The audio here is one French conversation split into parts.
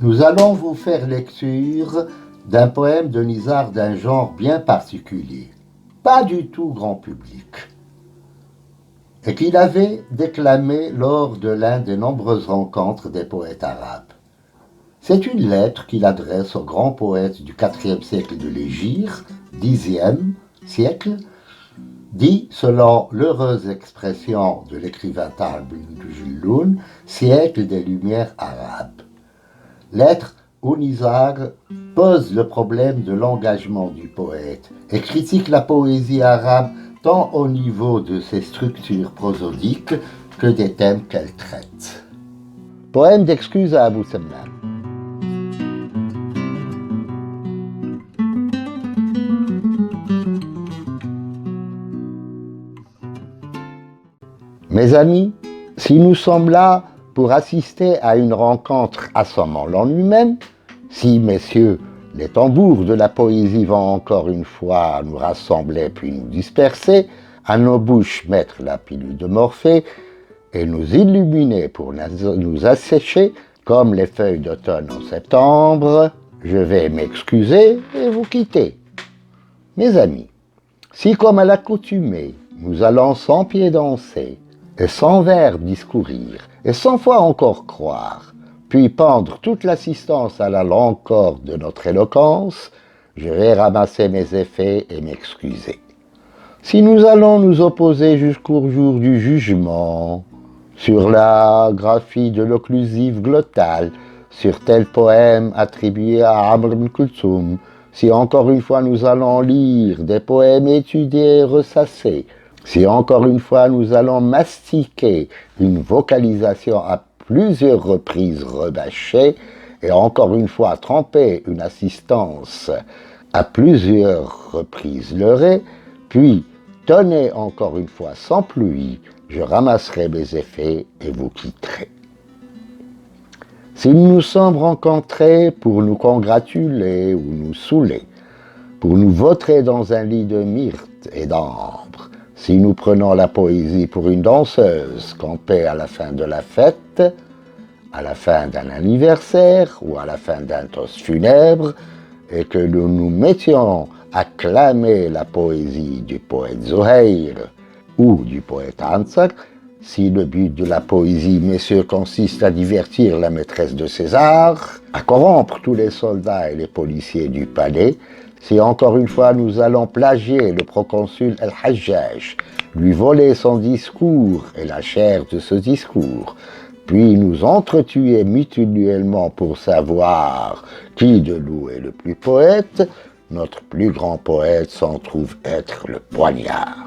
Nous allons vous faire lecture d'un poème de Nizar d'un genre bien particulier, pas du tout grand public, et qu'il avait déclamé lors de l'un des nombreuses rencontres des poètes arabes. C'est une lettre qu'il adresse au grand poète du IVe siècle de l'Hégire, Xe siècle, dit, selon l'heureuse expression de l'écrivain Talb Julloun, siècle des Lumières arabes. Lettre où Nizar pose le problème de l'engagement du poète et critique la poésie arabe tant au niveau de ses structures prosodiques que des thèmes qu'elle traite. Poème d'excuse à Abou Semmam. Mes amis, si nous sommes là pour assister à une rencontre assommant en lui-même, si, messieurs, les tambours de la poésie vont encore une fois nous rassembler puis nous disperser, à nos bouches mettre la pilule de Morphée et nous illuminer pour nous assécher comme les feuilles d'automne en septembre, je vais m'excuser et vous quitter. Mes amis, si comme à l'accoutumée, nous allons sans pied danser, et sans verbe discourir, et sans foi encore croire, puis pendre toute l'assistance à la longue corde de notre éloquence, je vais ramasser mes effets et m'excuser. Si nous allons nous opposer jusqu'au jour du jugement, sur la graphie de l'occlusive glottale, sur tel poème attribué à Amr ibn Kulthum, si encore une fois nous allons lire des poèmes étudiés et ressassés, si encore une fois nous allons mastiquer une vocalisation à plusieurs reprises rebâchée et encore une fois tremper une assistance à plusieurs reprises leurrée, puis tonner encore une fois sans pluie, je ramasserai mes effets et vous quitterai. Si nous nous sommes rencontrés pour nous congratuler ou nous saouler, pour nous vautrer dans un lit de myrte et d'ambre, si nous prenons la poésie pour une danseuse campée à la fin de la fête, à la fin d'un anniversaire ou à la fin d'un toast funèbre, et que nous nous mettions à clamer la poésie du poète Zuhair ou du poète Ansar, si le but de la poésie, messieurs, consiste à divertir la maîtresse de César, à corrompre tous les soldats et les policiers du palais, si encore une fois nous allons plagier le proconsul El-Hajjaj, lui voler son discours et la chair de ce discours, puis nous entretuer mutuellement pour savoir qui de nous est le plus poète, notre plus grand poète s'en trouve être le poignard.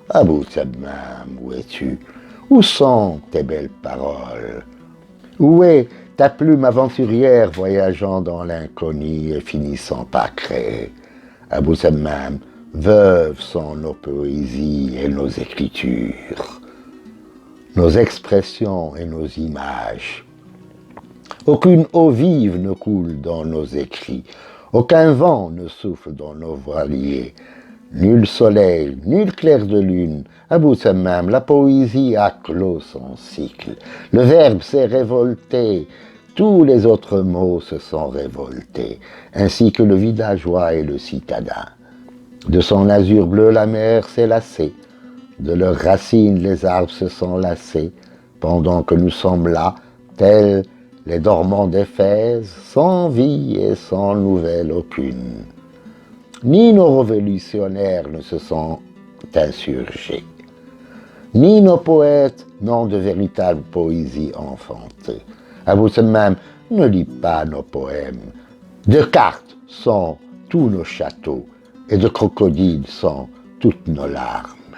Abou Semmam, où es-tu? Où sont tes belles paroles? Où est ta plume aventurière voyageant dans l'inconnu et finissant par créer? Abou Semmam, veuves sont nos poésies et nos écritures, nos expressions et nos images. Aucune eau vive ne coule dans nos écrits, aucun vent ne souffle dans nos voiliers. Nul soleil, nul clair de lune. Abou Semmam, la poésie a clos son cycle. Le verbe s'est révolté, tous les autres mots se sont révoltés, ainsi que le villageois et le citadin. De son azur bleu, la mer s'est lassée, de leurs racines, les arbres se sont lassés, pendant que nous sommes là, tels les dormants d'Éphèse, sans vie et sans nouvelle aucune. Ni nos révolutionnaires ne se sont insurgés, ni nos poètes n'ont de véritable poésie enfantée. Abou Semmam, ne lis pas nos poèmes. De cartes sont tous nos châteaux, et de crocodiles sont toutes nos larmes.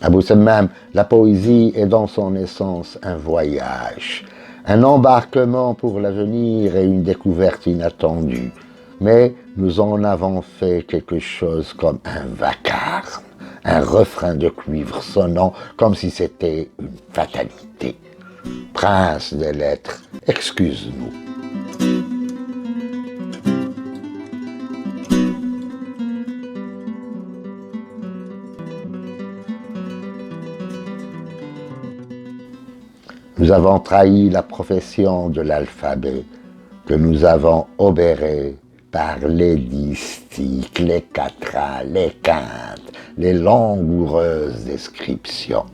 Abou Semmam, la poésie est dans son essence un voyage, un embarquement pour l'avenir et une découverte inattendue. Mais nous en avons fait quelque chose comme un vacarme, un refrain de cuivre sonnant comme si c'était une fatalité. Prince des lettres, excuse-nous. Nous avons trahi la profession de l'alphabet, que nous avons obéré par les distiques, les quatrains, les quintes, les langoureuses descriptions.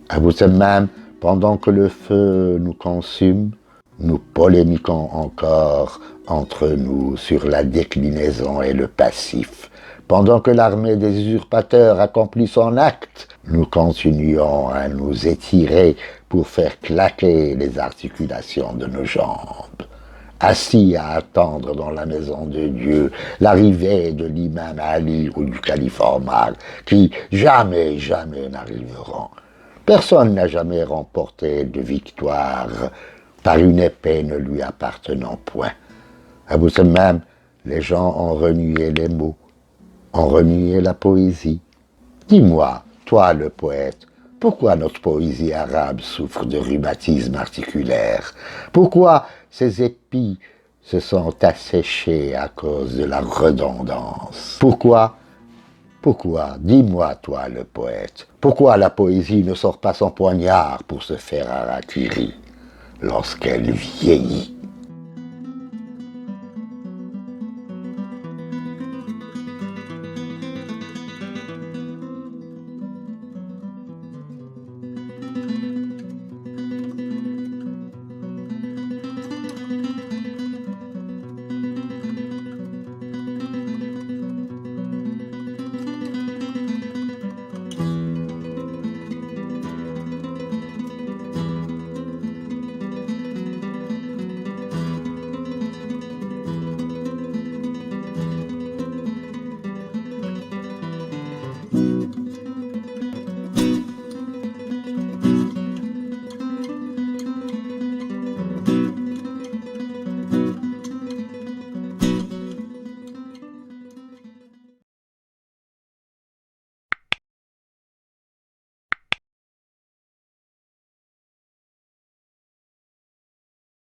À vous de même, pendant que le feu nous consume, nous polémiquons encore entre nous sur la déclinaison et le passif. Pendant que l'armée des usurpateurs accomplit son acte, nous continuons à nous étirer pour faire claquer les articulations de nos jambes. Assis à attendre dans la maison de Dieu l'arrivée de l'imam Ali ou du calife Omar, qui jamais n'arriveront. Personne n'a jamais remporté de victoire par une épée ne lui appartenant point. À vous de même, les gens ont renié les mots, ont renié la poésie. Dis-moi, toi le poète, pourquoi notre poésie arabe souffre de rhumatisme articulaire? Pourquoi ces épis se sont asséchés à cause de la redondance? Pourquoi, dis-moi toi le poète, pourquoi la poésie ne sort pas son poignard pour se faire harakiri lorsqu'elle vieillit?